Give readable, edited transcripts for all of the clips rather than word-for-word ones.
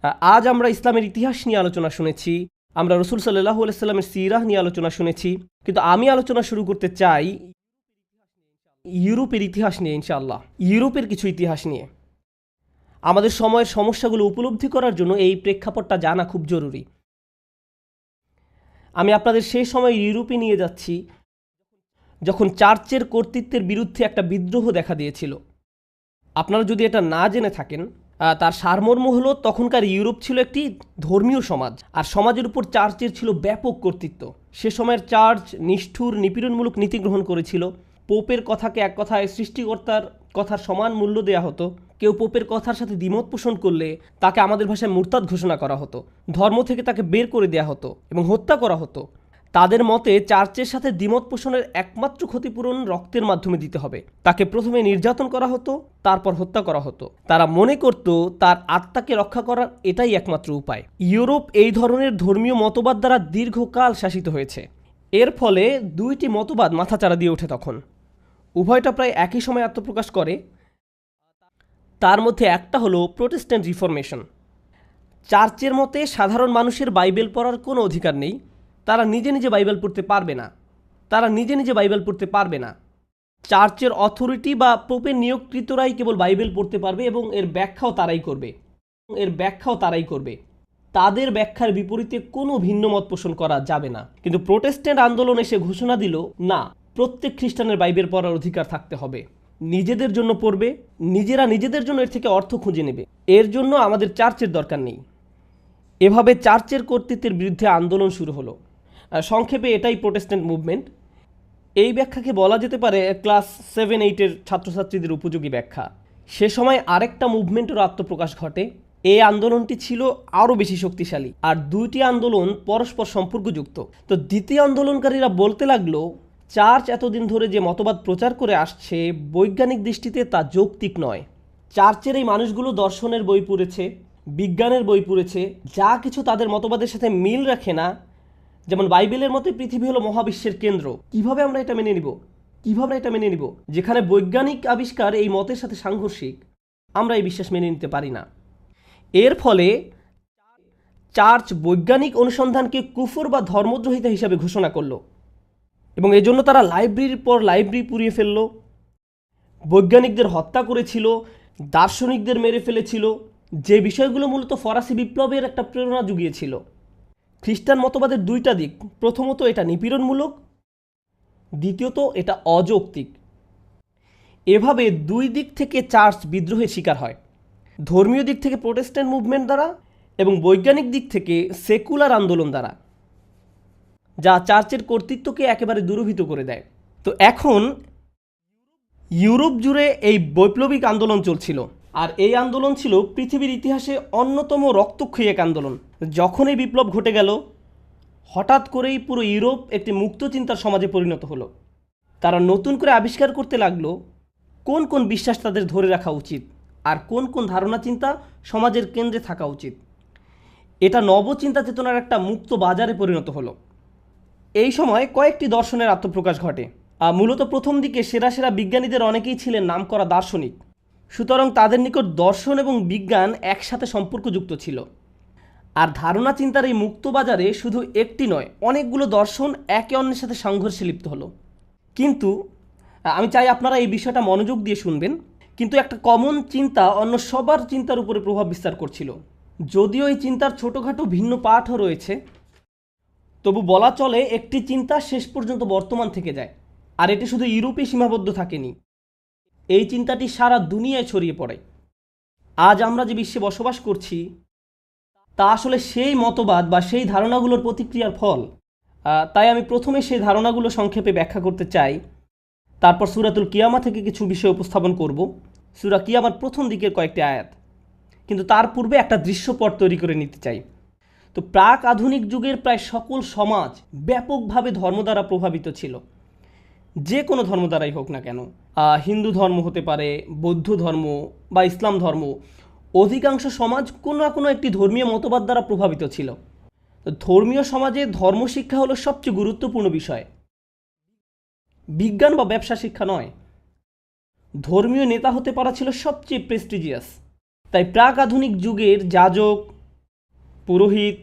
আজ আমরা ইসলামের ইতিহাস নিয়ে আলোচনা শুনেছি, আমরা রসুল সাল্লাল্লাহু আলাইহি সাল্লামের সিরাহ নিয়ে আলোচনা শুনেছি, কিন্তু আমি আলোচনা শুরু করতে চাই ইউরোপের ইতিহাস নিয়ে। ইনশাআল্লাহ ইউরোপের কিছু ইতিহাস নিয়ে আমাদের সময়ের সমস্যাগুলো উপলব্ধি করার জন্য এই প্রেক্ষাপটটা জানা খুব জরুরি। আমি আপনাদের সেই সময় ইউরোপে নিয়ে যাচ্ছি যখন চার্চের কর্তৃত্বের বিরুদ্ধে একটা বিদ্রোহ দেখা দিয়েছিল। আপনারা যদি এটা না জেনে থাকেন, তার সারমর্ম হলো তখনকার ইউরোপ ছিল একটি ধর্মীয় সমাজ, আর সমাজের উপর চার্চের ছিল ব্যাপক কর্তৃত্ব। সে সময়ের চার্চ নিষ্ঠুর নিপীড়নমূলক নীতি গ্রহণ করেছিল। পোপের কথাকে এক কথায় সৃষ্টিকর্তার কথার সমান মূল্য দেয়া হতো। কেউ পোপের কথার সাথে দ্বিমত পোষণ করলে তাকে আমাদের ভাষায় মুরতাদ ঘোষণা করা হতো, ধর্ম থেকে তাকে বের করে দেয়া হতো এবং হত্যা করা হতো। তাদের মতে চার্চের সাথে দ্বিমত পোষণের একমাত্র ক্ষতিপূরণ রক্তের মাধ্যমে দিতে হবে। তাকে প্রথমে নির্যাতন করা হতো, তারপর হত্যা করা হতো। তারা মনে করত তার আত্মাকে রক্ষা করার এটাই একমাত্র উপায়। ইউরোপ এই ধরনের ধর্মীয় মতবাদ দ্বারা দীর্ঘকাল শাসিত হয়েছে। এর ফলে দুইটি মতবাদ মাথাচাড়া দিয়ে ওঠে। তখন উভয়টা প্রায় একই সময় আত্মপ্রকাশ করে। তার মধ্যে একটা হলো প্রোটেস্ট্যান্ট রিফরমেশন। চার্চের মতে সাধারণ মানুষের বাইবেল পড়ার কোনো অধিকার নেই। তারা নিজে নিজে বাইবেল পড়তে পারবে না। চার্চের অথরিটি বা পোপের নিয়োগকৃতরাই কেবল বাইবেল পড়তে পারবে এবং এর ব্যাখ্যাও তারাই করবে। তাদের ব্যাখ্যার বিপরীতে কোনো ভিন্ন মত পোষণ করা যাবে না। কিন্তু প্রোটেস্ট্যান্ট আন্দোলন এসে ঘোষণা দিল, না, প্রত্যেক খ্রিস্টানের বাইবেল পড়ার অধিকার থাকতে হবে। নিজেদের জন্য পড়বে, নিজেরা নিজেদের জন্য এর থেকে অর্থ খুঁজে নেবে, এর জন্য আমাদের চার্চের দরকার নেই। এভাবে চার্চের কর্তৃত্বের বিরুদ্ধে আন্দোলন শুরু হলো। সংক্ষেপে এটাই প্রোটেস্ট্যান্ট মুভমেন্ট। এই ব্যাখ্যাকে বলা যেতে পারে ক্লাস 7-8-এর ছাত্রছাত্রীদের উপযোগী ব্যাখ্যা। সে সময় আরেকটা মুভমেন্টেরও আত্মপ্রকাশ ঘটে। এই আন্দোলনটি ছিল আরও বেশি শক্তিশালী, আর দুইটি আন্দোলন পরস্পর সম্পর্কযুক্ত। তো দ্বিতীয় আন্দোলনকারীরা বলতে লাগলো, চার্চ এতদিন ধরে যে মতবাদ প্রচার করে আসছে, বৈজ্ঞানিক দৃষ্টিতে তা যৌক্তিক নয়। চার্চের এই মানুষগুলো দর্শনের বই পড়েছে, বিজ্ঞানের বই পড়েছে, যা কিছু তাদের মতবাদের সাথে মিল রাখে না। যেমন বাইবেলের মতে পৃথিবী হলো মহাবিশ্বের কেন্দ্র। কিভাবে আমরা এটা মেনে নিব যেখানে বৈজ্ঞানিক আবিষ্কার এই মতের সাথে সাংঘর্ষিক? আমরা এই বিশ্বাস মেনে নিতে পারি না। এর ফলে চার্চ বৈজ্ঞানিক অনুসন্ধানকে কুফর বা ধর্মদ্রোহিতা হিসাবে ঘোষণা করলো এবং এজন্য তারা লাইব্রেরির পর লাইব্রেরি পুড়িয়ে ফেলল, বৈজ্ঞানিকদের হত্যা করেছিল, দার্শনিকদের মেরে ফেলেছিল, যে বিষয়গুলো মূলত ফরাসি বিপ্লবের একটা প্রেরণা জুগিয়েছিল। খ্রিস্টান মতবাদের দুইটা দিক। প্রথমত, এটা নিপীড়নমূলক, দ্বিতীয়ত এটা অযৌক্তিক। এভাবে দুই দিক থেকে চার্চ বিদ্রোহের শিকার হয়, ধর্মীয় দিক থেকে প্রোটেস্ট্যান্ট মুভমেন্ট দ্বারা এবং বৈজ্ঞানিক দিক থেকে সেকুলার আন্দোলন দ্বারা, যা চার্চের কর্তৃত্বকে একেবারে দুরূহিত করে দেয়। তো এখন ইউরোপ জুড়ে এই বৈপ্লবিক আন্দোলন চলছিল, আর এই আন্দোলন ছিল পৃথিবীর ইতিহাসে অন্যতম রক্তক্ষয়ী এক আন্দোলন। যখন এই বিপ্লব ঘটে গেল, হঠাৎ করেই পুরো ইউরোপ একটি মুক্ত চিন্তার সমাজে পরিণত হলো। তারা নতুন করে আবিষ্কার করতে লাগলো কোন কোন বিশ্বাস তাদের ধরে রাখা উচিত আর কোন কোন ধারণা চিন্তা সমাজের কেন্দ্রে থাকা উচিত। এটা নবচিন্তা চেতনার একটা মুক্ত বাজারে পরিণত হলো। এই সময় কয়েকটি দর্শনের আত্মপ্রকাশ ঘটে। মূলত প্রথম দিকে সেরা সেরা বিজ্ঞানীদের অনেকেই ছিলেন নামকরা দার্শনিক, সুতরাং তাদের নিকট দর্শন এবং বিজ্ঞান একসাথে সম্পর্কযুক্ত ছিল। আর ধারণা চিন্তার এই মুক্ত বাজারে শুধু একটি নয়, অনেকগুলো দর্শন একে অন্যের সাথে সংঘর্ষে লিপ্ত হলো। কিন্তু আমি চাই আপনারা এই বিষয়টা মনোযোগ দিয়ে শুনবেন। কিন্তু একটা কমন চিন্তা অন্য সবার চিন্তার উপরে প্রভাব বিস্তার করছিল। যদিও এই চিন্তার ছোটোখাটো ভিন্ন পাঠও রয়েছে, তবু বলা চলে একটি চিন্তা শেষ পর্যন্ত বর্তমান থেকে যায়। আর এটি শুধু ইউরোপে সীমাবদ্ধ থাকেনি, এই চিন্তাটি সারা দুনিয়ায় ছড়িয়ে পড়ে। আজ আমরা যে বিশ্বে বসবাস করছি তা আসলে সেই মতবাদ বা সেই ধারণাগুলোর প্রতিক্রিয়ার ফল। তাই আমি প্রথমে সেই ধারণাগুলো সংক্ষেপে ব্যাখ্যা করতে চাই, তারপর সূরাতুল কিয়ামা থেকে কিছু বিষয় উপস্থাপন করব, সূরা কিয়ামার প্রথম দিকের কয়েকটি আয়াত। কিন্তু তার পূর্বে একটা দৃশ্যপট তৈরি করে নিতে চাই। তো প্রাক আধুনিক যুগের প্রায় সকল সমাজ ব্যাপকভাবে ধর্ম দ্বারা প্রভাবিত ছিল, যে কোনো ধর্ম দ্বারাই হোক না কেন। হিন্দু ধর্ম হতে পারে, বৌদ্ধ ধর্ম বা ইসলাম ধর্ম। অধিকাংশ সমাজ কোনো না কোনো একটি ধর্মীয় মতবাদ দ্বারা প্রভাবিত ছিল। তো ধর্মীয় সমাজে ধর্মশিক্ষা হলো সবচেয়ে গুরুত্বপূর্ণ বিষয়, বিজ্ঞান বা ব্যবসা শিক্ষা নয়। ধর্মীয় নেতা হতে পারা ছিল সবচেয়ে প্রেস্টিজিয়াস। তাই প্রাক আধুনিক যুগের যাজক, পুরোহিত,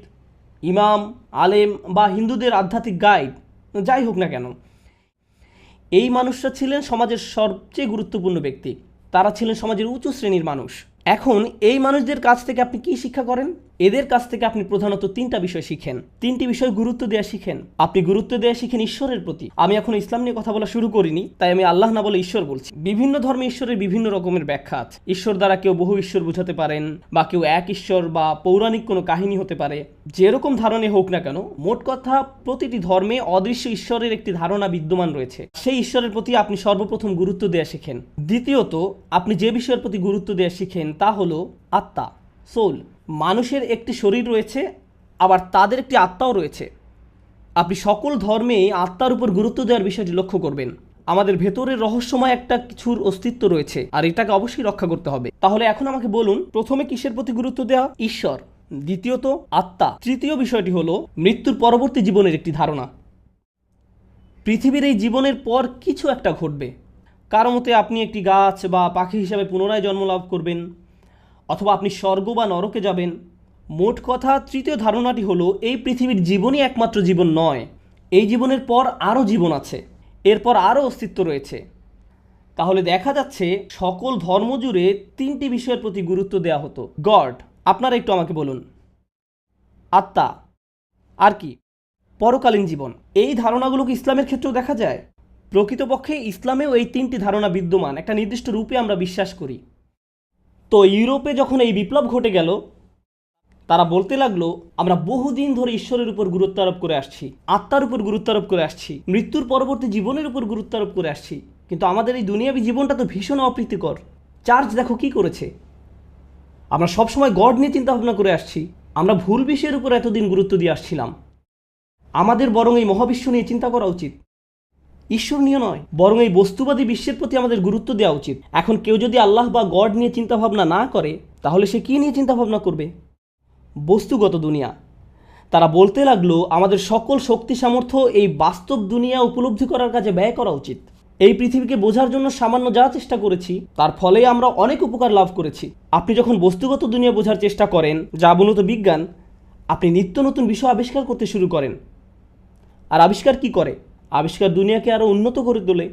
ইমাম, আলেম বা হিন্দুদের আধ্যাত্মিক গাইড, যাই হোক না কেন, এই মানুষরা ছিলেন সমাজের সবচেয়ে গুরুত্বপূর্ণ ব্যক্তি। তারা ছিলেন সমাজের উঁচু শ্রেণীর মানুষ। এখন এই মানুষদের কাছ থেকে আপনি কি শিক্ষা করেন? এদের কাছ থেকে আপনি প্রধানত 3টা বিষয় শিখেন। 3টি বিষয় গুরুত্ব দেওয়া শিখেন। আপনি গুরুত্ব দেওয়া শিখেন ঈশ্বরের প্রতি। আমি এখন ইসলাম নিয়ে কথা বলা শুরু করিনি, তাই আমি আল্লাহ না বলে ঈশ্বর বলছি। বিভিন্ন ধর্মে ঈশ্বরের বিভিন্ন রকমের ব্যাখ্যা আছে। ঈশ্বর দ্বারা কেউ বহু ঈশ্বর বোঝাতে পারেন, বা কেউ এক ঈশ্বর বা পৌরাণিক কোনো কাহিনী হতে পারে। যেরকম ধারণা হোক না কেন, মোট কথা প্রতিটি ধর্মে অদৃশ্য ঈশ্বরের একটি ধারণা বিদ্যমান রয়েছে। সেই ঈশ্বরের প্রতি আপনি সর্বপ্রথম গুরুত্ব দেওয়া শিখেন। দ্বিতীয়ত, আপনি যে বিষয়ের প্রতি গুরুত্ব দেওয়া শিখেন তা হলো আত্মা, সোল। মানুষের একটি শরীর রয়েছে, আবার তাদের একটি আত্মাও রয়েছে। আপনি সকল ধর্মে আত্মার উপর গুরুত্ব দেওয়ার বিষয়টি লক্ষ্য করবেন। আমাদের ভেতরের রহস্যময় একটা কিছুর অস্তিত্ব রয়েছে, আর এটাকে অবশ্যই রক্ষা করতে হবে। তাহলে এখন আমাকে বলুন, প্রথমে কিসের প্রতি গুরুত্ব দেওয়া? ঈশ্বর। দ্বিতীয়ত আত্মা। তৃতীয় বিষয়টি হলো মৃত্যুর পরবর্তী জীবনের একটি ধারণা। পৃথিবীর এই জীবনের পর কিছু একটা ঘটবে। কারো মতে আপনি একটি গাছ বা পাখি হিসাবে পুনরায় জন্ম লাভ করবেন, অথবা আপনি স্বর্গ বা নরকে যাবেন। মোট কথা, তৃতীয় ধারণাটি হলো এই পৃথিবীর জীবনই একমাত্র জীবন নয়। এই জীবনের পর আরও জীবন আছে, এরপর আরও অস্তিত্ব রয়েছে। তাহলে দেখা যাচ্ছে সকল ধর্ম জুড়ে 3টি বিষয়ের প্রতি গুরুত্ব দেওয়া হতো। গড, আপনারা একটু আমাকে বলুন। আত্মা, আর কি? পরকালীন জীবন। এই ধারণাগুলোকে ইসলামের ক্ষেত্রেও দেখা যায়। প্রকৃতপক্ষে ইসলামেও এই 3টি ধারণা বিদ্যমান, একটা নির্দিষ্ট রূপে আমরা বিশ্বাস করি। তো ইউরোপে যখন এই বিপ্লব ঘটে গেল, তারা বলতে লাগলো, আমরা বহুদিন ধরে ঈশ্বরের উপর গুরুত্ব আরোপ করে আসছি, আত্মার উপর গুরুত্ব আরোপ করে আসছি, মৃত্যুর পরবর্তী জীবনের উপর গুরুত্ব আরোপ করে আসছি, কিন্তু আমাদের এই দুনিয়াবী জীবনটা তো ভীষণ অপ্রীতিকর। চার্চ দেখো কি করেছে। আমরা সবসময় গড নিয়ে চিন্তা ভাবনা করে আসছি, আমরা ভুল বিষয়ের উপর এতদিন গুরুত্ব দিয়ে আসছিলাম। আমাদের বরং এই মহাবিশ্ব নিয়ে চিন্তা করা উচিত, ঈশ্বর নিয়ে নয়। বরং এই বস্তুবাদী বিশ্বের প্রতি আমাদের গুরুত্ব দেওয়া উচিত। এখন কেউ যদি আল্লাহ বা গড নিয়ে চিন্তা ভাবনা না করে, তাহলে সে কি নিয়ে চিন্তা ভাবনা করবে? বস্তুগত দুনিয়া। তারা বলতে লাগলো, আমাদের সকল শক্তি সামর্থ্য এই বাস্তব দুনিয়া উপলব্ধি করার কাজে ব্যয় করা উচিত। এই পৃথিবীকে বোঝার জন্য সামান্য যা চেষ্টা করেছি, তার ফলে আমরা অনেক উপকার লাভ করেছি। আপনি যখন বস্তুগত দুনিয়া বোঝার চেষ্টা করেন, যা মূলত বিজ্ঞান, আপনি নিত্য নতুন বিষয় আবিষ্কার করতে শুরু করেন। আর আবিষ্কার কি করে? আবিষ্কার দুনিয়াকে আরও উন্নত করে তোলে।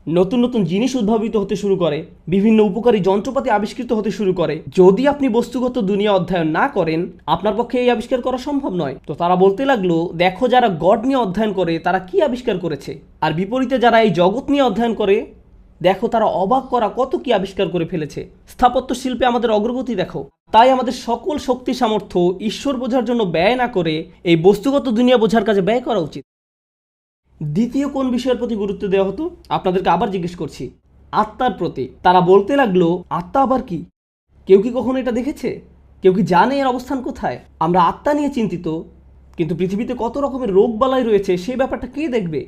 নতুন নতুন জিনিস উদ্ভাবিত হতে শুরু করে, বিভিন্ন উপকারী যন্ত্রপাতি আবিষ্কৃত হতে শুরু করে। যদি আপনি বস্তুগত দুনিয়া অধ্যয়ন না করেন, আপনার পক্ষে এই আবিষ্কার করা সম্ভব নয়। তো তারা বলতে লাগলো, দেখো যারা গড নিয়ে অধ্যয়ন করে তারা কি আবিষ্কার করেছে, আর বিপরীতে যারা এই জগৎ নিয়ে অধ্যয়ন করে, দেখো তারা অবাক করা কত কি আবিষ্কার করে ফেলেছে। স্থাপত্য শিল্পে আমাদের অগ্রগতি দেখো। তাই আমাদের সকল শক্তি সামর্থ্য ঈশ্বর বোঝার জন্য ব্যয় না করে এই বস্তুগত দুনিয়া বোঝার কাজে ব্যয় করা উচিত। দ্বিতীয় কোন বিষয়ের প্রতি গুরুত্ব দেওয়া হতো? আপনাদেরকে আবার জিজ্ঞেস করছি, আত্মার প্রতি। তারা বলতে লাগলো, আত্মা আবার কি? কেউ কি কখনো এটা দেখেছে? কেউ কি জানে এর অবস্থান কোথায়? আমরা আত্মা নিয়ে চিন্তিত, কিন্তু পৃথিবীতে কত রকমের রোগ বালাই রয়েছে সেই ব্যাপারটা কে দেখবে?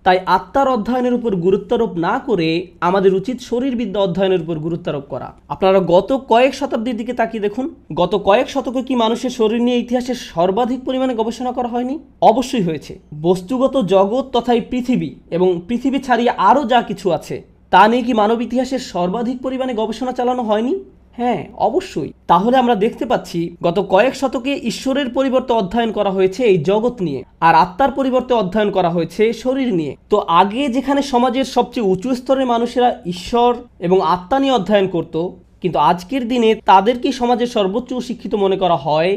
তাই আত্মার অধ্যয়নের উপর গুরুত্বারোপ না করে আমাদের উচিত শরীরবিদ্যা অধ্যয়নের উপর গুরুত্বারোপ করা। আপনারা গত কয়েক শতাব্দীর দিকে তাকিয়ে দেখুন, গত কয়েক শতকে কি মানুষের শরীর নিয়ে ইতিহাসে সর্বাধিক পরিমাণে গবেষণা করা হয়নি? অবশ্যই হয়েছে। বস্তুগত জগৎ তথা এই পৃথিবী এবং পৃথিবী ছাড়িয়ে আরও যা কিছু আছে তা নিয়ে কি মানব ইতিহাসের সর্বাধিক পরিমাণে গবেষণা চালানো হয়নি? হ্যাঁ, অবশ্যই। তাহলে আমরা দেখতে পাচ্ছি গত কয়েক শতকে ঈশ্বরের পরিবর্তে অধ্যয়ন করা হয়েছে এই জগৎ নিয়ে, আর আত্মার পরিবর্তে অধ্যয়ন করা হয়েছে শরীর নিয়ে। তো আগে যেখানে সমাজের সবচেয়ে উঁচু স্তরের মানুষেরা ঈশ্বর এবং আত্মা নিয়ে অধ্যয়ন করত, কিন্তু আজকের দিনে তাদেরকে সমাজের সর্বোচ্চ শিক্ষিত মনে করা হয়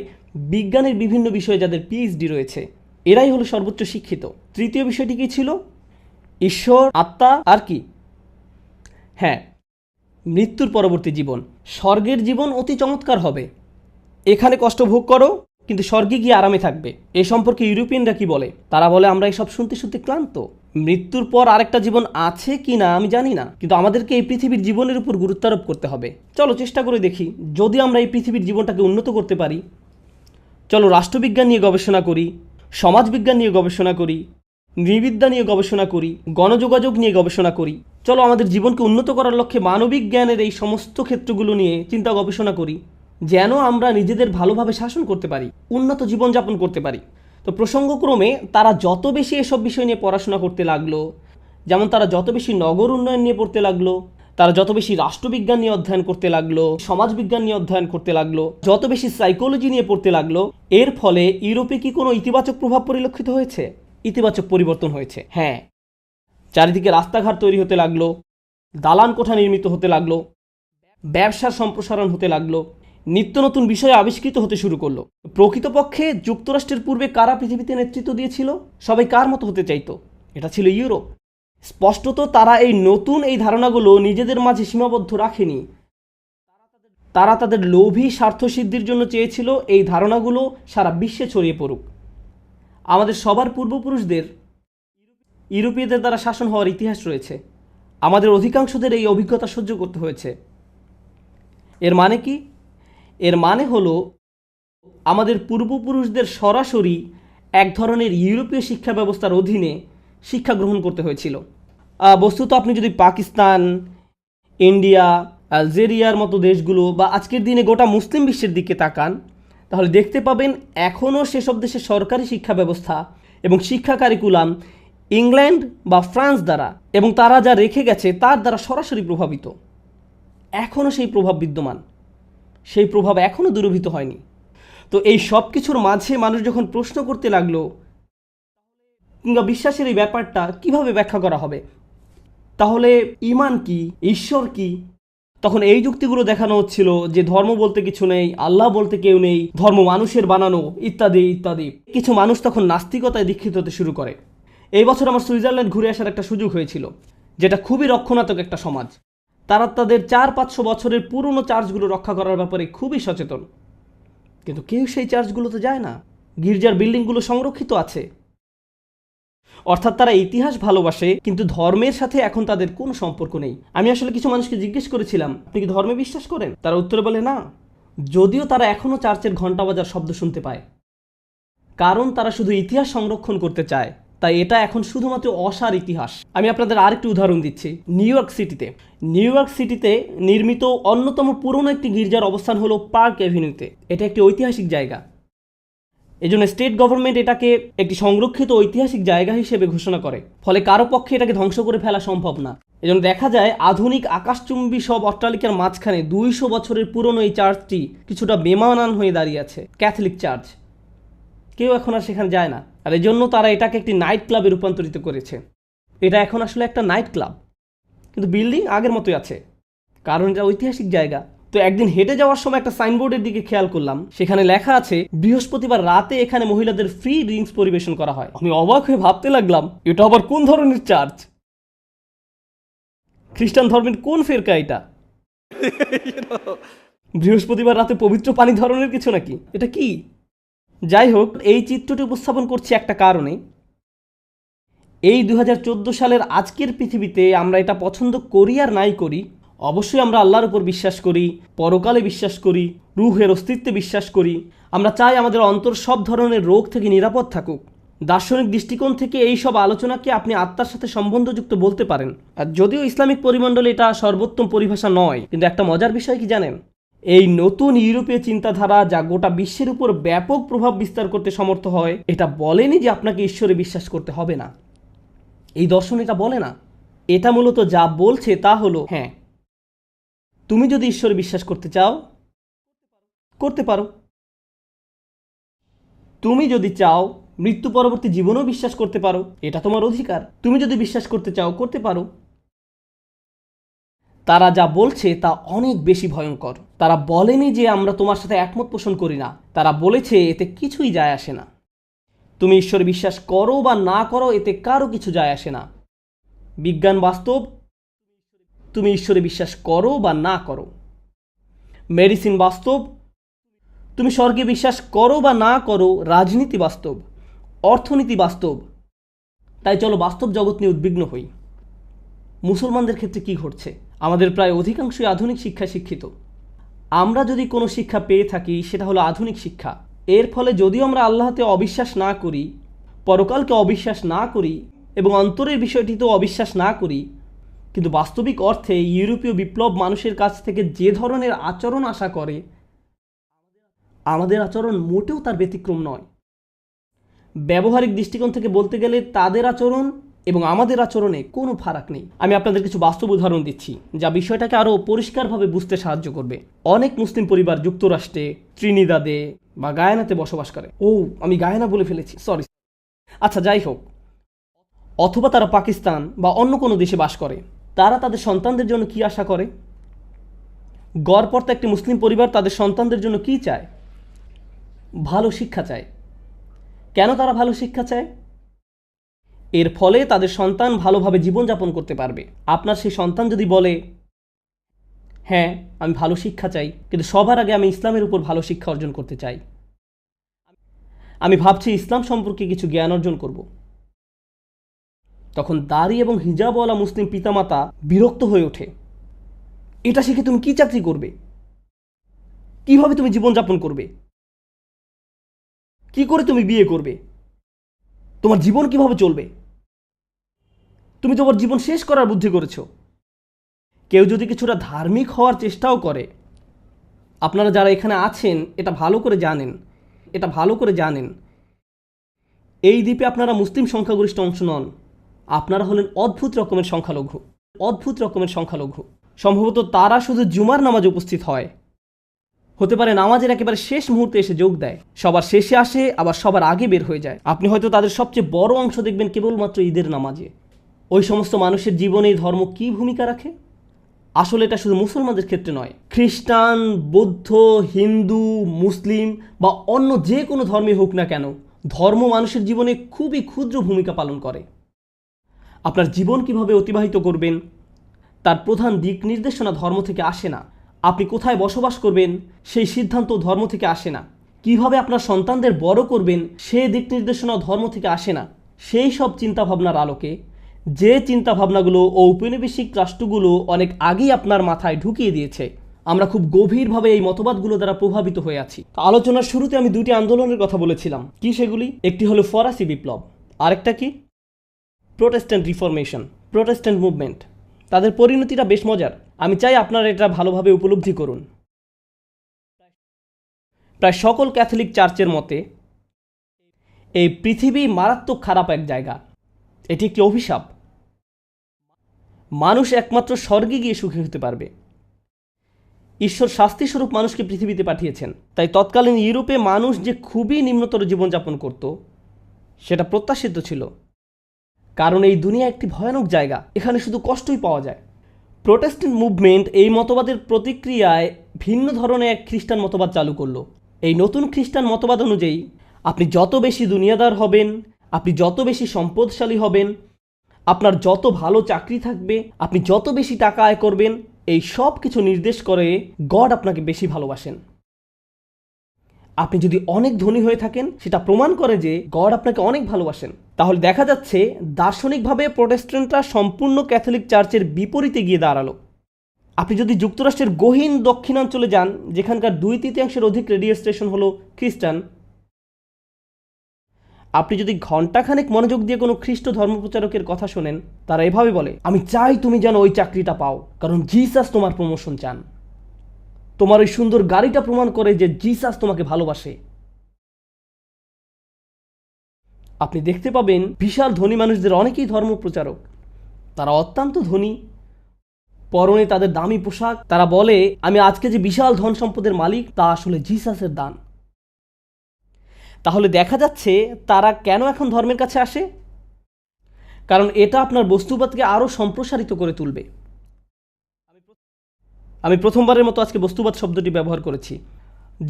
বিজ্ঞানের বিভিন্ন বিষয়ে যাদের পিএইচডি রয়েছে। এরাই হলো সর্বোচ্চ শিক্ষিত। তৃতীয় বিষয়টি কি ছিল? ঈশ্বর, আত্মা, আর কি? হ্যাঁ, মৃত্যুর পরবর্তী জীবন। স্বর্গের জীবন অতি চমৎকার হবে। এখানে কষ্ট ভোগ করো, কিন্তু স্বর্গে গিয়ে আরামে থাকবে। এ সম্পর্কে ইউরোপিয়ানরা কি বলে? তারা বলে, আমরা এসব শুনতে শুনতে ক্লান্ত। মৃত্যুর পর আরেকটা জীবন আছে কি না আমি জানি না, কিন্তু আমাদেরকে এই পৃথিবীর জীবনের উপর গুরুত্বারোপ করতে হবে। চলো চেষ্টা করে দেখি, যদি আমরা এই পৃথিবীর জীবনটাকে উন্নত করতে পারি। চলো রাষ্ট্রবিজ্ঞান নিয়ে গবেষণা করি, সমাজবিজ্ঞান নিয়ে গবেষণা করি, নৃবিদ্যা নিয়ে গবেষণা করি, গণযোগাযোগ নিয়ে গবেষণা করি। চলো আমাদের জীবনকে উন্নত করার লক্ষ্যে মানবিক জ্ঞানের এই সমস্ত ক্ষেত্রগুলো নিয়ে চিন্তা গবেষণা করি, যেন আমরা নিজেদের ভালোভাবে শাসন করতে পারি, উন্নত জীবনযাপন করতে পারি। তো প্রসঙ্গক্রমে তারা যত বেশি এসব বিষয় নিয়ে পড়াশোনা করতে লাগলো, যেমন তারা যত বেশি নগর উন্নয়ন নিয়ে পড়তে লাগলো, তারা যত বেশি রাষ্ট্রবিজ্ঞান নিয়ে অধ্যয়ন করতে লাগলো, সমাজবিজ্ঞান নিয়ে অধ্যয়ন করতে লাগলো, যত বেশি সাইকোলজি নিয়ে পড়তে লাগলো, এর ফলে ইউরোপে কি কোনো ইতিবাচক প্রভাব পরিলক্ষিত হয়েছে? ইতিবাচক পরিবর্তন হয়েছে, হ্যাঁ। চারিদিকে রাস্তাঘাট তৈরি হতে লাগলো, দালান কোঠা নির্মিত হতে লাগলো, ব্যবসার সম্প্রসারণ হতে লাগলো, নিত্য নতুন বিষয় আবিষ্কৃত হতে শুরু করলো। প্রকৃতপক্ষে যুক্তরাষ্ট্রের পূর্বে কারা পৃথিবীতে নেতৃত্ব দিয়েছিল? সবাই কার মতো হতে চাইতো? এটা ছিল ইউরোপ। স্পষ্টত তারা এই ধারণাগুলো নিজেদের মাঝে সীমাবদ্ধ রাখেনি। তারা তাদের লোভী স্বার্থসিদ্ধির জন্য চেয়েছিল এই ধারণাগুলো সারা বিশ্বে ছড়িয়ে পড়ুক। আমাদের সবার পূর্বপুরুষদের ইউরোপীয়দের দ্বারা শাসন হওয়ার ইতিহাস রয়েছে। আমাদের অধিকাংশদের এই অভিজ্ঞতা সহ্য করতে হয়েছে। এর মানে কি? এর মানে হলো আমাদের পূর্বপুরুষদের সরাসরি এক ধরনের ইউরোপীয় শিক্ষা ব্যবস্থার অধীনে শিক্ষা গ্রহণ করতে হয়েছিল। বস্তুত আপনি যদি পাকিস্তান, ইন্ডিয়া, আলজেরিয়ার মতো দেশগুলো বা আজকের দিনে গোটা মুসলিম বিশ্বের দিকে তাকান, তাহলে দেখতে পাবেন এখনও সেসব দেশের সরকারি শিক্ষা ব্যবস্থা এবং শিক্ষা কারিকুলাম ইংল্যান্ড বা ফ্রান্স দ্বারা এবং তারা যা রেখে গেছে তার দ্বারা সরাসরি প্রভাবিত। এখনও সেই প্রভাব বিদ্যমান, সেই প্রভাব এখনও দূরীভূত হয়নি। তো এই সব কিছুর মাঝে মানুষ যখন প্রশ্ন করতে লাগলো, কিংবা বিশ্বাসের এই ব্যাপারটা কিভাবে ব্যাখ্যা করা হবে, তাহলে ঈমান কি, ঈশ্বর কি, তখন এই যুক্তিগুলো দেখানো হচ্ছিল যে ধর্ম বলতে কিছু নেই, আল্লাহ বলতে কেউ নেই, ধর্ম মানুষের বানানো, ইত্যাদি ইত্যাদি। কিছু মানুষ তখন নাস্তিকতায় দীক্ষিত হতে শুরু করে। এই বছর আমার সুইজারল্যান্ড ঘুরে আসার একটা সুযোগ হয়েছিল, যেটা খুবই রক্ষণাত্মক একটা সমাজ। তারা তাদের 400-500 বছরের পুরনো চার্চগুলো রক্ষা করার ব্যাপারে খুবই সচেতন, কিন্তু কেউ সেই চার্চগুলোতে যায় না। গির্জার বিল্ডিংগুলো সংরক্ষিত আছে। অর্থাৎ তারা ইতিহাস ভালোবাসে, কিন্তু ধর্মের সাথে এখন তাদের কোনো সম্পর্ক নেই। আমি আসলে কিছু মানুষকে জিজ্ঞেস করেছিলাম, আপনি কি ধর্মে বিশ্বাস করেন? তারা উত্তরে বলে না, যদিও তারা এখনও চার্চের ঘণ্টা বাজার শব্দ শুনতে পায়। কারণ তারা শুধু ইতিহাস সংরক্ষণ করতে চায়, তাই এটা এখন শুধুমাত্র অসার ইতিহাস। আমি আপনাদের আরেকটি উদাহরণ দিচ্ছি। নিউ ইয়র্ক সিটিতে নির্মিত অন্যতম পুরনো একটি গির্জার অবস্থান হলো পার্ক অ্যাভিনিউতে। এটা একটি ঐতিহাসিক জায়গা। এজন্য স্টেট গভর্নমেন্ট এটাকে একটি সংরক্ষিত ঐতিহাসিক জায়গা হিসেবে ঘোষণা করে। ফলে কারো পক্ষে এটাকে ধ্বংস করে ফেলা সম্ভব না। এজন্য দেখা যায় আধুনিক আকাশচুম্বী সব অট্টালিকার মাঝখানে 200 বছরের পুরনো এই চার্চটি কিছুটা বেমানান হয়ে দাঁড়িয়ে আছে। ক্যাথলিক চার্চ, কেউ এখন আর সেখানে যায় না। আর এই জন্য তারা এটাকে একটি নাইট ক্লাবে রূপান্তরিত করেছে। এটা এখন আসলে একটা নাইট ক্লাব, কিন্তু বিল্ডিং আগের মতোই আছে, কারণ এটা ঐতিহাসিক জায়গা। তো একদিন হেঁটে যাওয়ার সময় একটা সাইনবোর্ডের দিকে খেয়াল করলাম, সেখানে লেখা আছে বৃহস্পতিবার রাতে এখানে মহিলাদের ফ্রি ড্রিঙ্কস পরিবেশন করা হয়। আমি অবাক হয়ে ভাবতে লাগলাম, এটা আবার কোন ধরনের চার্চ? খ্রিস্টান ধর্মের কোন ফেরকা এটা? বৃহস্পতিবার রাতে পবিত্র পানি ধরনের কিছু নাকি? এটা কি? যাই হোক, এই চিত্রটি উপস্থাপন করছি একটা কারণে। এই 2014 সালের আজকের পৃথিবীতে আমরা এটা পছন্দ করি আর নাই করি, অবশ্যই আমরা আল্লাহর উপর বিশ্বাস করি, পরকালে বিশ্বাস করি, রূহের অস্তিত্বে বিশ্বাস করি। আমরা চাই আমাদের অন্তর সব ধরনের রোগ থেকে নিরাপদ থাকুক। দার্শনিক দৃষ্টিকোণ থেকে এই সব আলোচনাকে আপনি আত্মার সাথে সম্বন্ধযুক্ত বলতে পারেন। আর যদিও ইসলামিক পরিমণ্ডলে এটা সর্বোত্তম পরিভাষা নয়, কিন্তু একটা মজার বিষয় কি জানেন? এই নতুন ইউরোপীয় চিন্তাধারা যা গোটা বিশ্বের উপর ব্যাপক প্রভাব বিস্তার করতে সমর্থ হয়, এটা বলেনি যে আপনাকে ঈশ্বরে বিশ্বাস করতে হবে না। এই দর্শন এটা বলে না। এটা মূলত যা বলছে তা হলো, হ্যাঁ, তুমি যদি ঈশ্বরে বিশ্বাস করতে চাও করতে পারো। তুমি যদি চাও মৃত্যু পরবর্তী জীবনেও বিশ্বাস করতে পারো, এটা তোমার অধিকার। তুমি যদি বিশ্বাস করতে চাও করতে পারো। তারা যা বলছে তা অনেক বেশি ভয়ঙ্কর। তারা বলেনি যে আমরা তোমার সাথে একমত পোষণ করি না, তারা বলেছে এতে কিছুই যায় আসে না। তুমি ঈশ্বরে বিশ্বাস করো বা না করো, এতে কারো কিছু যায় আসে না। বিজ্ঞান বাস্তব, তুমি ঈশ্বরে বিশ্বাস করো বা না করো। মেডিসিন বাস্তব, তুমি স্বর্গে বিশ্বাস করো বা না করো। রাজনীতি বাস্তব, অর্থনীতি বাস্তব। তাই চলো বাস্তব জগৎ নিয়ে উদ্বিগ্ন হই। মুসলমানদের ক্ষেত্রে কি ঘটছে? আমাদের প্রায় অধিকাংশই আধুনিক শিক্ষায় শিক্ষিত। আমরা যদি কোনো শিক্ষা পেয়ে থাকি, সেটা হলো আধুনিক শিক্ষা। এর ফলে যদিও আমরা আল্লাহতে অবিশ্বাস না করি, পরকালকে অবিশ্বাস না করি এবং অন্তরের বিষয়টিতেও অবিশ্বাস না করি, কিন্তু বাস্তবিক অর্থে ইউরোপীয় বিপ্লব মানুষের কাছ থেকে যে ধরনের আচরণ আশা করে, আমাদের আচরণ মোটেও তার ব্যতিক্রম নয়। ব্যবহারিক দৃষ্টিকোণ থেকে বলতে গেলে তাদের আচরণ এবং আমাদের আচরণে কোনো ফারাক নেই। আমি আপনাদের কিছু বাস্তব উদাহরণ দিচ্ছি যা বিষয়টাকে আরও পরিষ্কারভাবে বুঝতে সাহায্য করবে। অনেক মুসলিম পরিবার যুক্তরাষ্ট্রে, ত্রিনিদাদে বা গায়ানাতে বসবাস করে। আমি গায়ানা বলে ফেলেছি, সরি। আচ্ছা, যাই হোক, অথবা তারা পাকিস্তান বা অন্য কোনো দেশে বাস করে। তারা তাদের সন্তানদের জন্য কি আশা করে? গড়পড়তা একটি মুসলিম পরিবার তাদের সন্তানদের জন্য কি চায়? ভালো শিক্ষা চায়। কেন তারা ভালো শিক্ষা চায়? এর ফলে তাদের সন্তান ভালোভাবে জীবনযাপন করতে পারবে। আপনার সেই সন্তান যদি বলে, হ্যাঁ আমি ভালো শিক্ষা চাই, কিন্তু সবার আগে আমি ইসলামের উপর ভালো শিক্ষা অর্জন করতে চাই, আমি ভাবছি ইসলাম সম্পর্কে কিছু জ্ঞান অর্জন করব, তখন দাড়ি এবং হিজাবওয়ালা মুসলিম পিতামাতা বিরক্ত হয়ে ওঠে। এটা শিখে তুমি কি চাকরি করবে? কিভাবে তুমি জীবনযাপন করবে? কি করে তুমি বিয়ে করবে? তোমার জীবন কিভাবে চলবে? তুমি তোমার জীবন শেষ করার বুদ্ধি করেছ। কেউ যদি কিছুটা ধার্মিক হওয়ার চেষ্টাও করে, আপনারা যারা এখানে আছেন এটা ভালো করে জানেন, এই দ্বীপে আপনারা মুসলিম সংখ্যাগরিষ্ঠ অংশ নন। আপনারা হলেন অদ্ভুত রকমের সংখ্যালঘু। সম্ভবত তারা শুধু জুমার নামাজে উপস্থিত হয়, হতে পারে নামাজের একেবারে শেষ মুহূর্তে এসে যোগ দেয়, সবার শেষে আসে আবার সবার আগে বের হয়ে যায়। আপনি হয়তো তাদের সবচেয়ে বড় অংশ দেখবেন কেবলমাত্র ঈদের নামাজে। ওই সমস্ত মানুষের জীবনে এই ধর্ম কী ভূমিকা রাখে? আসলে এটা শুধু মুসলমানদের ক্ষেত্রে নয়, খ্রিস্টান, বৌদ্ধ, হিন্দু, মুসলিম বা অন্য যে কোনো ধর্মে হোক না কেন, ধর্ম মানুষের জীবনে খুবই ক্ষুদ্র ভূমিকা পালন করে। আপনার জীবন কিভাবে অতিবাহিত করবেন তার প্রধান দিক নির্দেশনা ধর্ম থেকে আসে না। আপনি কোথায় বসবাস করবেন সেই সিদ্ধান্ত ধর্ম থেকে আসে না। কিভাবে আপনার সন্তানদের বড় করবেন সে দিক নির্দেশনা ধর্ম থেকে আসে না। সেই সব চিন্তাভাবনার আলোকে, যে চিন্তাভাবনাগুলো ঔপনিবেশিক রাষ্ট্রগুলো অনেক আগেই আপনার মাথায় ঢুকিয়ে দিয়েছে, আমরা খুব গভীরভাবে এই মতবাদগুলো দ্বারা প্রভাবিত হয়ে আছি। আলোচনার শুরুতে আমি দুটি আন্দোলনের কথা বলেছিলাম। কি সেগুলি? একটি হলো ফরাসি বিপ্লব, আরেকটা কি? Protestant reformation, Protestant movement. তাদের পরিণতিটা বেশ মজার। আমি চাই আপনারা এটা ভালোভাবে উপলব্ধি করুন। প্রায় সকল ক্যাথলিক চার্চের মতে এই পৃথিবী মারাত্মক খারাপ এক জায়গা, এটি একটি অভিশাপ। মানুষ একমাত্র স্বর্গে গিয়ে সুখী হতে পারবে। ঈশ্বর শাস্তিস্বরূপ মানুষকে পৃথিবীতে পাঠিয়েছেন। তাই তৎকালীন ইউরোপে মানুষ যে খুবই নিম্নতর জীবনযাপন করত সেটা প্রত্যাশিত ছিল, কারণ এই দুনিয়া একটি ভয়ানক জায়গা, এখানে শুধু কষ্টই পাওয়া যায়। প্রোটেস্ট্যান্ট মুভমেন্ট এই মতবাদের প্রতিক্রিয়ায় ভিন্ন ধরনের এক খ্রিস্টান মতবাদ চালু করলো। এই নতুন খ্রিস্টান মতবাদ অনুযায়ী আপনি যত বেশি দুনিয়াদার হবেন, আপনি যত বেশি সম্পদশালী হবেন, আপনার যত ভালো চাকরি থাকবে, আপনি যত বেশি টাকা আয় করবেন, এই সব কিছু নির্দেশ করে গড আপনাকে বেশি ভালোবাসেন। আপনি যদি অনেক ধনী হয়ে থাকেন, সেটা প্রমাণ করে যে গড আপনাকে অনেক ভালোবাসেন। তাহলে দেখা যাচ্ছে দার্শনিকভাবে প্রোটেস্ট্যান্টরা সম্পূর্ণ ক্যাথলিক চার্চের বিপরীতে গিয়ে দাঁড়ালো। আপনি যদি যুক্তরাষ্ট্রের গহীন দক্ষিণাঞ্চলে যান, যেখানকার 2/3 অধিক রেডিও স্টেশন হলো খ্রিস্টান, আপনি যদি ঘণ্টাখানেক মনোযোগ দিয়ে কোনো খ্রিস্ট ধর্মপ্রচারকের কথা শোনেন, তারা এভাবে বলে, আমি চাই তুমি যেন ওই চাকরিটা পাও, কারণ জিসাস তোমার প্রমোশন চান। তোমার ওই সুন্দর গাড়িটা প্রমাণ করে যে জিসাস তোমাকে ভালোবাসে। আপনি দেখতে পাবেন বিশাল ধনী মানুষদের অনেকেই ধর্মপ্রচারক। তারা অত্যন্ত ধনী, পরনে তাদের দামি পোশাক। তারা বলে, আমি আজকে যে বিশাল ধন সম্পদের মালিক তা আসলে জিসাসের দান। তাহলে দেখা যাচ্ছে তারা কেন এখন ধর্মের কাছে আসে? কারণ এটা আপনার বস্তুবাদকে আরও সম্প্রসারিত করে তুলবে। আমি প্রথমবারের মতো আজকে বস্তুবাদ শব্দটি ব্যবহার করেছি।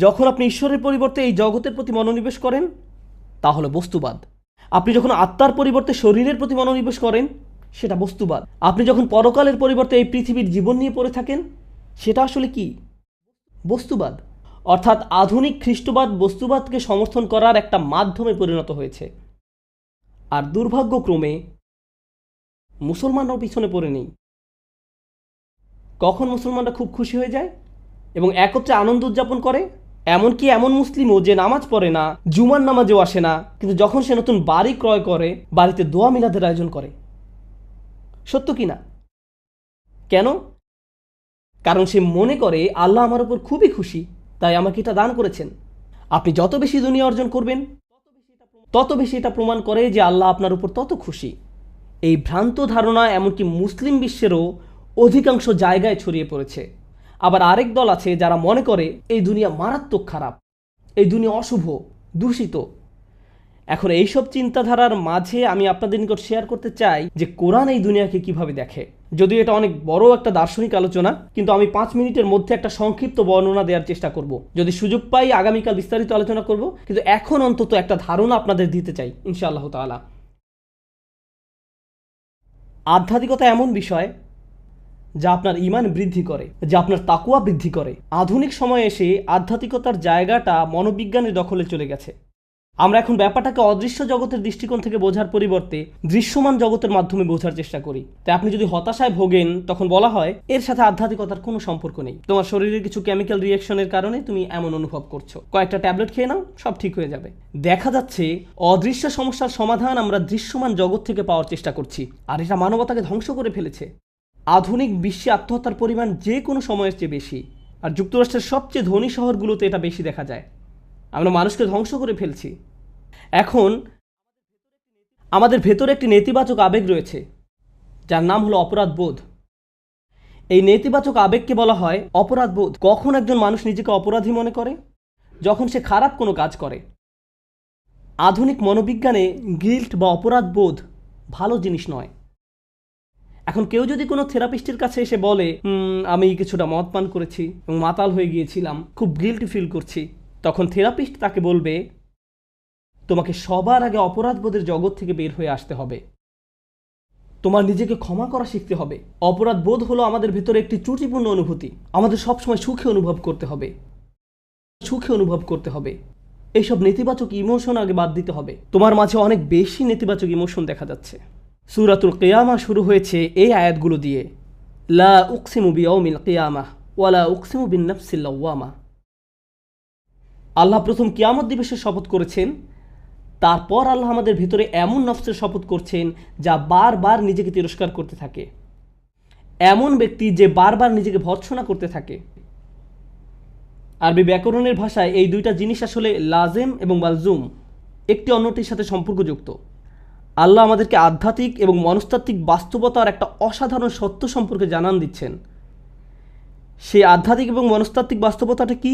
যখন আপনি ঈশ্বরের পরিবর্তে এই জগতের প্রতি মনোনিবেশ করেন, তা হলো বস্তুবাদ। আপনি যখন আত্মার পরিবর্তে শরীরের প্রতি মনোনিবেশ করেন, সেটা বস্তুবাদ। আপনি যখন পরকালের পরিবর্তে এই পৃথিবীর জীবন নিয়ে পড়ে থাকেন, সেটা আসলে কি? বস্তুবাদ। অর্থাৎ আধুনিক খ্রিস্টবাদ বস্তুবাদকে সমর্থন করার একটা মাধ্যমে পরিণত হয়েছে। আর দুর্ভাগ্যক্রমে মুসলমানরাও পিছনে পড়ে নেই। কখন মুসলমানরা খুব খুশি হয়ে যায় এবং একত্রে আনন্দ উদযাপন করে? এমনকি এমন মুসলিমও যে নামাজ পড়ে না, জুমার নামাজেও আসে না, কিন্তু যখন সে নতুন বাড়ি ক্রয় করে, বাড়িতে দোয়া মিলাদের আয়োজন করে। সত্য কি না? কেন? কারণ সে মনে করে আল্লাহ আমার উপর খুবই খুশি, তাই আমাকে এটা দান করেছেন। আপনি যত বেশি দুনিয়া অর্জন করবেন, তত বেশি এটা প্রমাণ করে যে আল্লাহ আপনার উপর তত খুশি। এই ভ্রান্ত ধারণা এমনকি মুসলিম বিশ্বেরও অধিকাংশ জায়গায় ছড়িয়ে পড়েছে। আবার আরেক দল আছে যারা মনে করে এই দুনিয়া মারাত্মক খারাপ, এই দুনিয়া অশুভ, দূষিত। এখন এইসব চিন্তাধারার মাঝে আমি আপনাদের নিকট শেয়ার করতে চাই যে কোরআন এই দুনিয়াকে কিভাবে দেখে। যদিও এটা অনেক বড় একটা দার্শনিক আলোচনা, কিন্তু আমি 5 মিনিটের মধ্যে একটা সংক্ষিপ্ত বর্ণনা দেওয়ার চেষ্টা করব। যদি সুযোগ পাই আগামীকাল বিস্তারিত আলোচনা করব, কিন্তু এখন অন্তত একটা ধারণা আপনাদের দিতে চাই ইনশাআল্লাহ তাআলা। আধ্যাত্মিকতা এমন বিষয় যা আপনার ঈমান বৃদ্ধি করে, যা আপনার তাকওয়া বৃদ্ধি করে। আধুনিক সময়ে এসে আধ্যাত্মিকতার জায়গাটা মনোবিজ্ঞানের দখলে চলে গেছে। আমরা এখন ব্যাপারটাকে অদৃশ্য জগতের দৃষ্টিকোণ থেকে বোঝার পরিবর্তে দৃশ্যমান জগতের মাধ্যমে বোঝার চেষ্টা করি। তাই আপনি যদি হতাশায় ভোগেন, তখন বলা হয় এর সাথে আধ্যাত্মিকতার কোনো সম্পর্ক নেই, তোমার শরীরের কিছু কেমিক্যাল রিঅ্যাকশনের কারণে তুমি এমন অনুভব করছো, কয়েকটা ট্যাবলেট খেয়ে নাও, সব ঠিক হয়ে যাবে। দেখা যাচ্ছে অদৃশ্য সমস্যার সমাধান আমরা দৃশ্যমান জগৎ থেকে পাওয়ার চেষ্টা করছি, আর এটা মানবতাকে ধ্বংস করে ফেলেছে। আধুনিক বিশ্বে আত্মহত্যার পরিমাণ যে কোনো সময়ের চেয়ে বেশি, আর যুক্তরাষ্ট্রের সবচেয়ে ধনী শহরগুলোতে এটা বেশি দেখা যায়। আমরা মানুষকে ধ্বংস করে ফেলছি। এখন আমাদের ভেতরে একটি নেতিবাচক আবেগ রয়েছে যার নাম হলো অপরাধবোধ। এই নেতিবাচক আবেগকে বলা হয় অপরাধবোধ। কখন একজন মানুষ নিজেকে অপরাধী মনে করে? যখন সে খারাপ কোনো কাজ করে। আধুনিক মনোবিজ্ঞানে গিল্ট বা অপরাধবোধ ভালো জিনিস নয়। এখন কেউ যদি কোনো থেরাপিস্টের কাছে এসে বলে আমি কিছুটা মদ পান করেছি এবং মাতাল হয়ে গিয়েছিলাম, খুব গিল্টি ফিল করছি, তখন থেরাপিস্ট তাকে বলবে তোমাকে সবার আগে অপরাধবোধের জগৎ থেকে বের হয়ে আসতে হবে, তোমার নিজেকে ক্ষমা করা শিখতে হবে। অপরাধবোধ হলো আমাদের ভেতরে একটি ত্রুটিপূর্ণ অনুভূতি। আমাদের সবসময় সুখে অনুভব করতে হবে, সুখে অনুভব করতে হবে। এইসব নেতিবাচক ইমোশন আগে বাদ দিতে হবে। তোমার মাঝে অনেক বেশি নেতিবাচক ইমোশন দেখা যাচ্ছে। সূরাতুল কিয়ামা শুরু হয়েছে এই আয়াতগুলো দিয়ে, লা উকসিমু বিয়াউমিল কিয়ামাহ ওয়া লা উকসিমু বিন-নাফসিল লাওয়ামা। আল্লাহ প্রথম কিয়ামত দিবসের শপথ করেছেন, তারপর আল্লাহ আমাদের ভিতরে এমন নফসের শপথ করছেন যা বারবার নিজেকে তিরস্কার করতে থাকে, এমন ব্যক্তি যে বারবার নিজেকে ভর্ৎসনা করতে থাকে। আরবি ব্যাকরণের ভাষায় এই দুইটা জিনিস আসলে লাজেম এবং মালজুম, একটি অন্যটির সাথে সম্পর্কযুক্ত। আল্লাহ আমাদেরকে আধ্যাত্মিক এবং মনস্তাত্ত্বিক বাস্তবতার একটা অসাধারণ সত্য সম্পর্কে জানান দিচ্ছেন। সেই আধ্যাত্মিক এবং মনস্তাত্ত্বিক বাস্তবতাটা কি?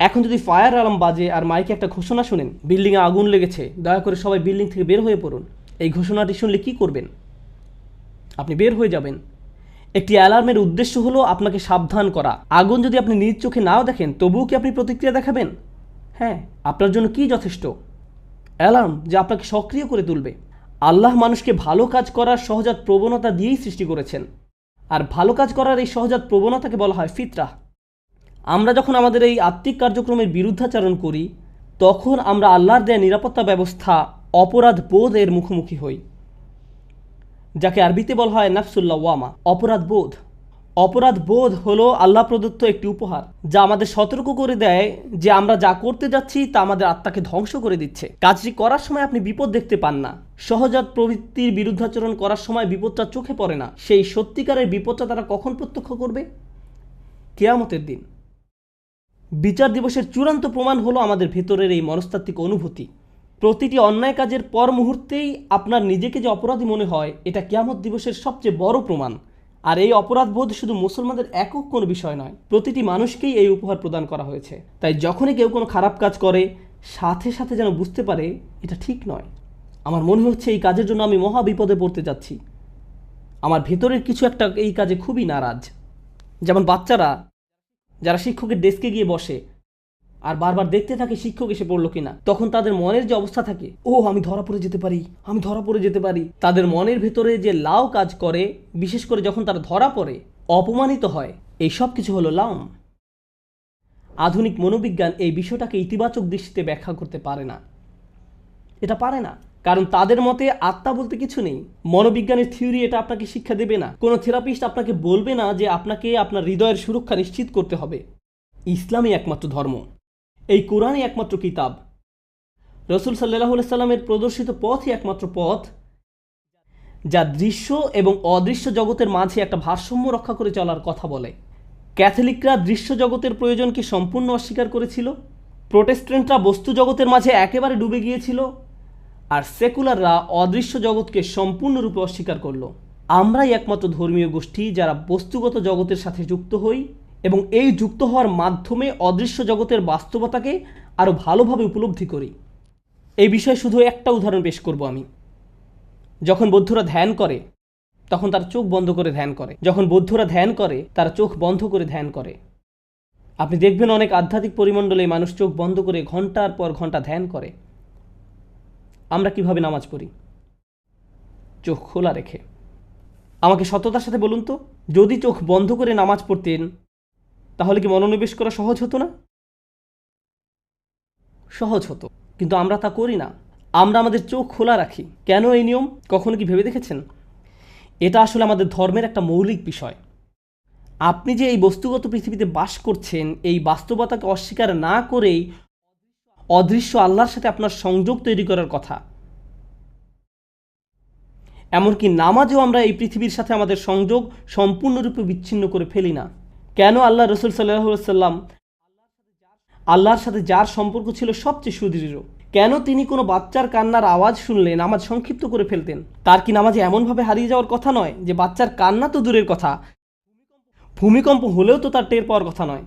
এখন যদি ফায়ার অ্যালার্ম বাজে আর মাইকে একটা ঘোষণা শুনেন, বিল্ডিংয়ে আগুন লেগেছে, দয়া করে সবাই বিল্ডিং থেকে বের হয়ে পড়ুন, এই ঘোষণাটি শুনলে কি করবেন? আপনি বের হয়ে যাবেন। একটি অ্যালার্মের উদ্দেশ্য হলো আপনাকে সাবধান করা। আগুন যদি আপনি নিজ চোখে নাও দেখেন, তবুও কি আপনি প্রতিক্রিয়া দেখাবেন? হ্যাঁ, আপনার জন্য কি যথেষ্ট? অ্যালার্ম যে আপনাকে সক্রিয় করে তুলবে। আল্লাহ মানুষকে ভালো কাজ করার সহজাত প্রবণতা দিয়েই সৃষ্টি করেছেন, আর ভালো কাজ করার এই সহজাত প্রবণতাকে বলা হয় ফিতরাহ। আমরা যখন আমাদের এই আত্মিক কার্যক্রমের বিরুদ্ধাচরণ করি, তখন আমরা আল্লাহর দেয়া নিরাপত্তা ব্যবস্থা অপরাধ বোধের মুখোমুখি হই, যাকে আরবিতে বলা হয় নাফসুল লাওয়ামা, অপরাধ বোধ। অপরাধ বোধ হলো আল্লাহ প্রদত্ত একটি উপহার, যা আমাদের সতর্ক করে দেয় যে আমরা যা করতে যাচ্ছি তা আমাদের আত্মাকে ধ্বংস করে দিচ্ছে। কাজটি করার সময় আপনি বিপদ দেখতে পান না, সহজাত প্রবৃত্তির বিরুদ্ধাচরণ করার সময় বিপদটা চোখে পড়ে না। সেই সত্যিকারের বিপদটা তারা কখন প্রত্যক্ষ করবে? কিয়ামতের দিন। বিচার দিবসের চূড়ান্ত প্রমাণ হলো আমাদের ভেতরের এই মনস্তাত্ত্বিক অনুভূতি। প্রতিটি অন্যায় কাজের পর মুহূর্তেই আপনার নিজেকে যে অপরাধী মনে হয়, এটা কিয়ামত দিবসের সবচেয়ে বড় প্রমাণ। আর এই অপরাধবোধ শুধু মুসলমানদের একক কোনো বিষয় নয়, প্রতিটি মানুষকেই এই উপহার প্রদান করা হয়েছে। তাই যখনই কেউ কোনো খারাপ কাজ করে, সাথে সাথে যেন বুঝতে পারে এটা ঠিক নয়। আমার মনে হচ্ছে এই কাজের জন্য আমি মহা বিপদে পড়তে যাচ্ছি। আমার ভেতরের কিছু একটা এই কাজে খুবই নারাজ। যেমন বাচ্চারা যারা শিক্ষকের ডেস্কে গিয়ে বসে আর বারবার দেখতে থাকে শিক্ষক এসে পড়লো কিনা, তখন তাদের মনের যে অবস্থা থাকে, ও আমি ধরা পড়ে যেতে পারি, আমি ধরা পড়ে যেতে পারি। তাদের মনের ভেতরে যে লাউ কাজ করে, বিশেষ করে যখন তারা ধরা পড়ে, অপমানিত হয়, এই সব কিছু হলো লাম। আধুনিক মনোবিজ্ঞান এই বিষয়টাকে ইতিবাচক দৃষ্টিতে ব্যাখ্যা করতে পারে না। এটা পারে না, কারণ তাদের মতে আত্মা বলতে কিছু নেই। মনোবিজ্ঞানের থিওরি এটা আপনাকে শিক্ষা দেবে না। কোনো থেরাপিস্ট আপনাকে বলবে না যে আপনাকে আপনার হৃদয়ের সুরক্ষা নিশ্চিত করতে হবে। ইসলামই একমাত্র ধর্ম, এই কোরআনই একমাত্র কিতাব, রাসূল সাল্লাল্লাহু আলাইহি সাল্লামের প্রদর্শিত পথই একমাত্র পথ, যা দৃশ্য এবং অদৃশ্য জগতের মাঝে একটা ভারসাম্য রক্ষা করে চলার কথা বলে। ক্যাথলিকরা দৃশ্য জগতের প্রয়োজনকে সম্পূর্ণ অস্বীকার করেছিল, প্রোটেস্ট্যান্টরা বস্তু জগতের মাঝে একেবারে ডুবে গিয়েছিল, আর সেকুলাররা অদৃশ্য জগৎকে সম্পূর্ণরূপে অস্বীকার করলো। আমরাই একমাত্র ধর্মীয় গোষ্ঠী যারা বস্তুগত জগতের সাথে যুক্ত হই এবং এই যুক্ত হওয়ার মাধ্যমে অদৃশ্য জগতের বাস্তবতাকে আরও ভালোভাবে উপলব্ধি করি। এই বিষয়ে শুধু একটা উদাহরণ পেশ করব আমি। যখন বৌদ্ধরা ধ্যান করে তখন তারা চোখ বন্ধ করে ধ্যান করে। যখন বৌদ্ধরা ধ্যান করে তারা চোখ বন্ধ করে ধ্যান করে। আপনি দেখবেন অনেক আধ্যাত্মিক পরিমণ্ডলে মানুষ চোখ বন্ধ করে ঘন্টার পর ঘন্টা ধ্যান করে। আমরা কিভাবে নামাজ পড়ি? চোখ খোলা রেখে। আমাকে সততার সাথে বলুন তো, যদি চোখ বন্ধ করে নামাজ পড়তেন তাহলে কি মনোনিবেশ করা সহজ হতো না? সহজ হতো, কিন্তু আমরা তা করি না। আমরা আমাদের চোখ খোলা রাখি। কেন এই নিয়ম কখনো কি ভেবে দেখেছেন? এটা আসলে আমাদের ধর্মের একটা মৌলিক বিষয়। আপনি যে এই বস্তুগত পৃথিবীতে বাস করছেন, এই বাস্তবতাকে অস্বীকার না করেই অদৃশ্য আল্লাহর সাথে আপনার সংযোগ তৈরি করার কথা। এমনকি নামাজেও আমরা এই পৃথিবীর সাথে আমাদের সংযোগ সম্পূর্ণরূপে বিচ্ছিন্ন করে ফেলি না। কেন আল্লাহ রসুল সাল্লাল্লাহু আলাইহি ওয়াসাল্লাম আল্লাহর সাথে যার সম্পর্ক ছিল সবচেয়ে সুদৃঢ়, কেন তিনি কোনো বাচ্চার কান্নার আওয়াজ শুনলে নামাজ সংক্ষিপ্ত করে ফেলতেন? তার কি নামাজে এমনভাবে হারিয়ে যাওয়ার কথা নয় যে বাচ্চার কান্না তো দূরের কথা, ভূমিকম্প হলেও তো তার টের পাওয়ার কথা নয়?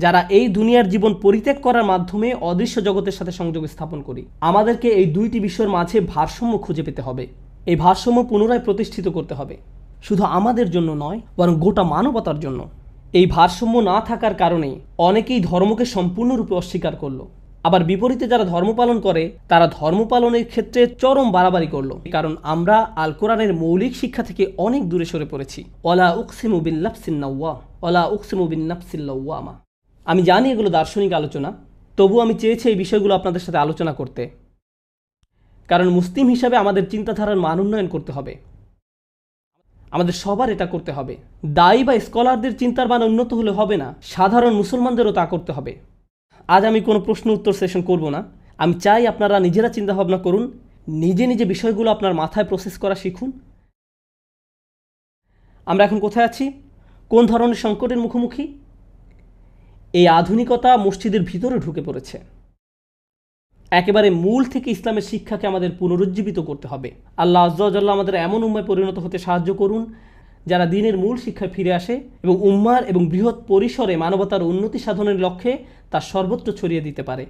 যারা এই দুনিয়ার জীবন পরিত্যাগ করার মাধ্যমে অদৃশ্য জগতের সাথে সংযোগ স্থাপন করি, আমাদেরকে এই দুইটি বিষয়ের মাঝে ভারসাম্য খুঁজে পেতে হবে। এই ভারসাম্য পুনরায় প্রতিষ্ঠিত করতে হবে, শুধু আমাদের জন্য নয় বরং গোটা মানবতার জন্য। এই ভারসাম্য না থাকার কারণে অনেকেই ধর্মকে সম্পূর্ণরূপে অস্বীকার করলো। আবার বিপরীতে যারা ধর্ম পালন করে তারা ধর্ম পালনের ক্ষেত্রে চরম বাড়াবাড়ি করলো, কারণ আমরা আল কোরআনের মৌলিক শিক্ষা থেকে অনেক দূরে সরে পড়েছি। ওয়ালা উকসিমু বিন-নাফসিন নাওয়া, ওয়ালা উকসিমু বিন-নাফসিল লাওয়ামা। আমি জানি এগুলো দার্শনিক আলোচনা, তবু আমি চেয়েছি এই বিষয়গুলো আপনাদের সাথে আলোচনা করতে, কারণ মুসলিম হিসাবে আমাদের চিন্তাধারার মান উন্নয়ন করতে হবে। আমাদের সবার এটা করতে হবে। দায়ী বা স্কলারদের চিন্তার মান উন্নত হলে হবে না, সাধারণ মুসলমানদেরও তা করতে হবে। আজ আমি কোনো প্রশ্ন উত্তর সেশন করব না। আমি চাই আপনারা নিজেরা চিন্তাভাবনা করুন, নিজে নিজে বিষয়গুলো আপনার মাথায় প্রসেস করা শিখুন। আমরা এখন কোথায় আছি? কোন ধরনের সংকটের মুখোমুখি? এই আধুনিকতা মসজিদের ভিতরে ঢুকে পড়েছে। একেবারে মূল থেকে ইসলামের শিক্ষাকে আমাদের পুনরুজ্জীবিত করতে হবে। আল্লাহ আজ্জা ওয়া জাল্লা আমাদের এমন উম্মায় পরিণত হতে সাহায্য করুন যারা দ্বীনের মূল শিক্ষায় ফিরে আসে এবং উম্মার এবং বৃহৎ পরিসরে মানবতার উন্নতি সাধনের লক্ষ্যে তা সর্বত্র ছড়িয়ে দিতে পারে।